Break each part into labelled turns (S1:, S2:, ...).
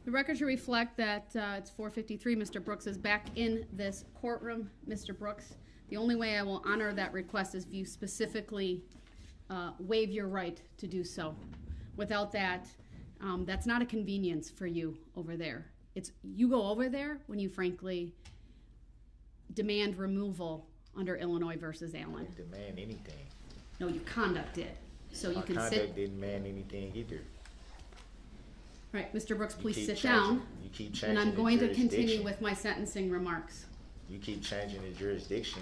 S1: The record should reflect that it's 4:53. Mr. Brooks is back in this courtroom. Mr. Brooks, the only way I will honor that request is if you specifically waive your right to do so. Without that, that's not a convenience for you over there. It's you go over there when you frankly demand removal under Illinois versus Allen.
S2: I didn't demand anything.
S1: No, your conduct did. So you can
S2: My
S1: sit.
S2: conduct didn't demand anything either.
S1: Right, Mr. Brooks,
S2: You
S1: please
S2: keep
S1: sit
S2: changing-
S1: down.
S2: You keep changing
S1: And I'm
S2: the
S1: going to continue
S2: jurisdiction.
S1: with my sentencing remarks.
S2: You keep changing the jurisdiction.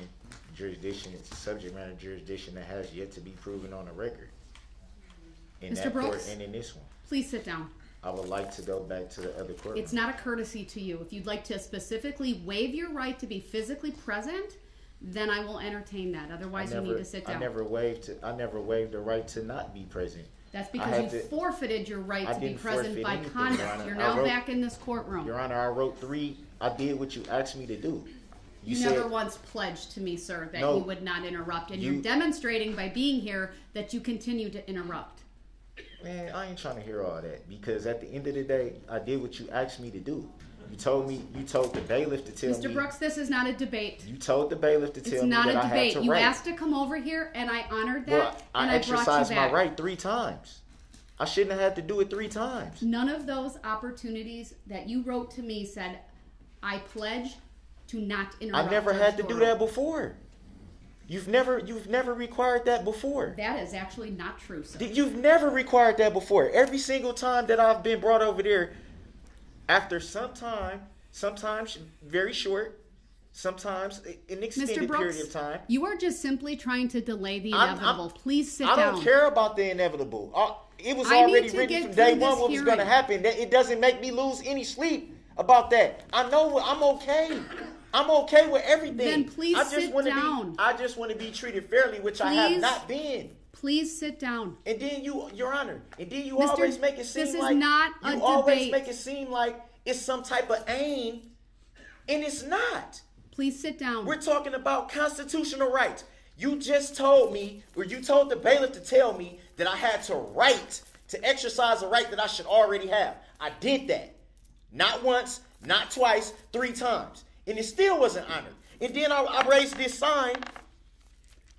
S2: Jurisdiction is subject matter jurisdiction that has yet to be proven on the record. In
S1: Mr.
S2: that court
S1: Brooks?
S2: and in this one.
S1: Please sit down.
S2: I would like to go back to the other courtroom.
S1: It's not a courtesy to you. If you'd like to specifically waive your right to be physically present, then I will entertain that. Otherwise, you need to sit down.
S2: I never waived the right to not be present.
S1: That's because you forfeited your right to be present by conduct. You're now back in this courtroom.
S2: Your Honor, I did what you asked me to do.
S1: You never once pledged to me, sir, that you would not interrupt. And you're demonstrating by being here that you continue to interrupt.
S2: Man, I ain't trying to hear all that, because at the end of the day, I did what you asked me to do. You told the bailiff to tell me.
S1: Mr. Brooks, this is not a debate.
S2: You told the bailiff to tell me that I had to write.
S1: It's not a debate. You asked to come over here, and I honored that,
S2: Well,
S1: and
S2: I
S1: I brought you back.
S2: exercised my right 3 times. I shouldn't have had to do it 3 times.
S1: None of those opportunities that you wrote to me said, I pledge to not interrupt.
S2: I never had to do that before. You've never required that before.
S1: That is actually not true, sir.
S2: You've never required that before. Every single time that I've been brought over there, after some time, sometimes very short, sometimes an extended period of time.
S1: You are just simply trying to delay the inevitable. Please sit down.
S2: I don't care about the inevitable. It was already written from day one what was going to happen. It doesn't make me lose any sleep about that. I know I'm okay. I'm okay with everything.
S1: Then please sit down.
S2: I just want to be treated fairly, which I have not been.
S1: Please sit down.
S2: And then Your Honor, and then you always make it seem
S1: this is
S2: like
S1: not a
S2: you always
S1: debate.
S2: make it seem like it's some type of aim, and it's not.
S1: Please sit down.
S2: We're talking about constitutional rights. You just told me, or you told the bailiff to tell me that I had to exercise a right that I should already have. I did that. Not once, not twice, 3 times. And it still wasn't honored. And then I raised this sign.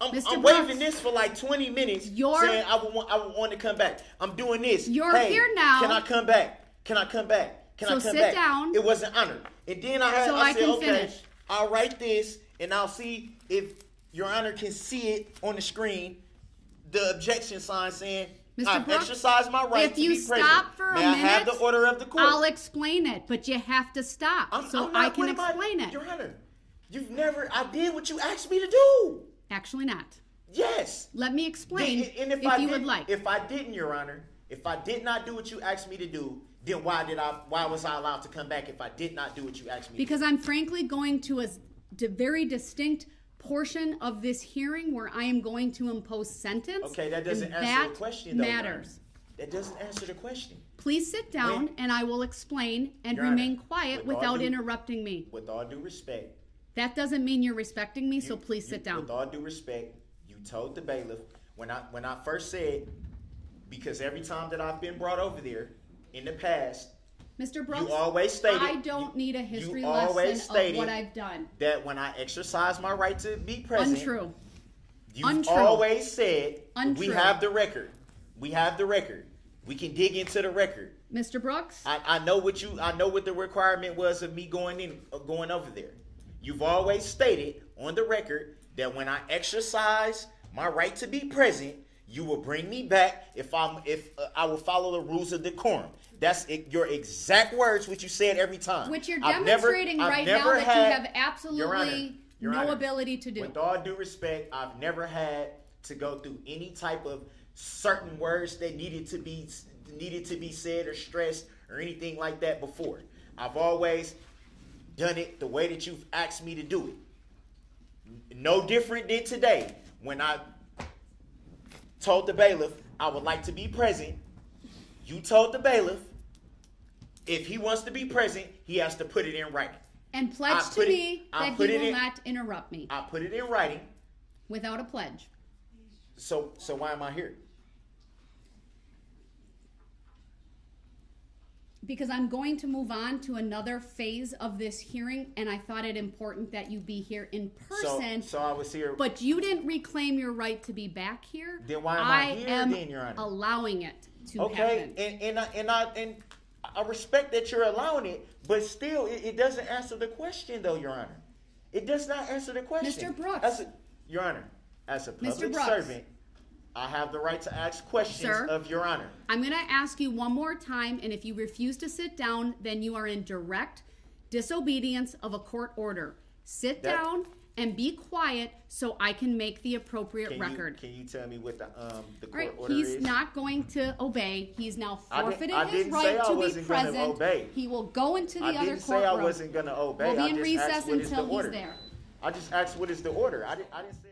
S2: I'm waving this for like 20 minutes, saying I would want to come back. I'm doing this.
S1: You're here now.
S2: Can I come back? Can I come back? Can I come back?
S1: So sit down.
S2: It wasn't honored. And then I said, okay, finish. I'll write this, and I'll see if Your Honor can see it on the screen. The objection sign saying, I've exercised my right to be present.
S1: If you stop for a minute,
S2: I have the order of the court?
S1: I'll explain it, but you have to stop so I can explain it.
S2: Your Honor, I did what you asked me to do.
S1: Actually not.
S2: Yes.
S1: Let me explain if you would like.
S2: If I didn't, Your Honor, if I did not do what you asked me to do, then why was I allowed to come back if I did not do what you asked me to do?
S1: Because I'm frankly going to a very distinct portion of this hearing where I am going to impose sentence.
S2: Okay, that doesn't answer the question, though.
S1: Matters.
S2: That doesn't answer the question.
S1: Please sit down, and I will explain and remain quiet without interrupting me.
S2: With all due respect.
S1: That doesn't mean you're respecting me, so please sit down.
S2: With all due respect, you told the bailiff, when I first said, because every time that I've been brought over there in the past,
S1: Mr. Brooks,
S2: you always stated,
S1: I don't need a history lesson of what I've done.
S2: That when I exercise my right to be present,
S1: untrue.
S2: You've always said,
S1: untrue.
S2: We have the record. We have the record. We can dig into the record.
S1: Mr. Brooks,
S2: I know what the requirement was of me going over there. You've always stated on the record that when I exercise my right to be present, you will bring me back if I will follow the rules of decorum. That's your exact words, which you said every time.
S1: Which you're demonstrating right now that you have absolutely no ability to do.
S2: With all due respect, I've never had to go through any type of certain words that needed to be said or stressed or anything like that before. I've always done it the way that you've asked me to do it. No different than today when I told the bailiff I would like to be present. You told the bailiff if he wants to be present, he has to put it in writing.
S1: And pledge to me that he will not interrupt me.
S2: I put it in writing.
S1: Without a pledge.
S2: So why am I here?
S1: because I'm going to move on to another phase of this hearing, and I thought it important that you be here in person.
S2: So I was here.
S1: But you didn't reclaim your right to be back here.
S2: Then why am I here
S1: am
S2: then, Your Honor?
S1: allowing it to
S2: Okay,
S1: happen.
S2: and I respect that you're allowing it, but still, it doesn't answer the question, though, Your Honor. It does not answer the question.
S1: Mr. Brooks.
S2: Your Honor, as a
S1: Mr.
S2: public
S1: Brooks.
S2: servant, I have the right to ask questions
S1: Sir,
S2: of Your Honor.
S1: I'm going to ask you one more time, and if you refuse to sit down, then you are in direct disobedience of a court order. Sit down and be quiet so I can make the appropriate record.
S2: Can you tell me what the
S1: All
S2: court
S1: right,
S2: order
S1: he's
S2: is?
S1: not going to obey. He's now forfeited
S2: I
S1: his
S2: didn't
S1: right
S2: say I
S1: to be
S2: wasn't gonna
S1: present.
S2: obey.
S1: He will go into the
S2: I
S1: other
S2: didn't
S1: courtroom.
S2: say I wasn't going to obey.
S1: We'll be
S2: I
S1: in
S2: just
S1: recess
S2: asked what is the
S1: until he's
S2: order.
S1: there.
S2: I just asked what is the order. I didn't say.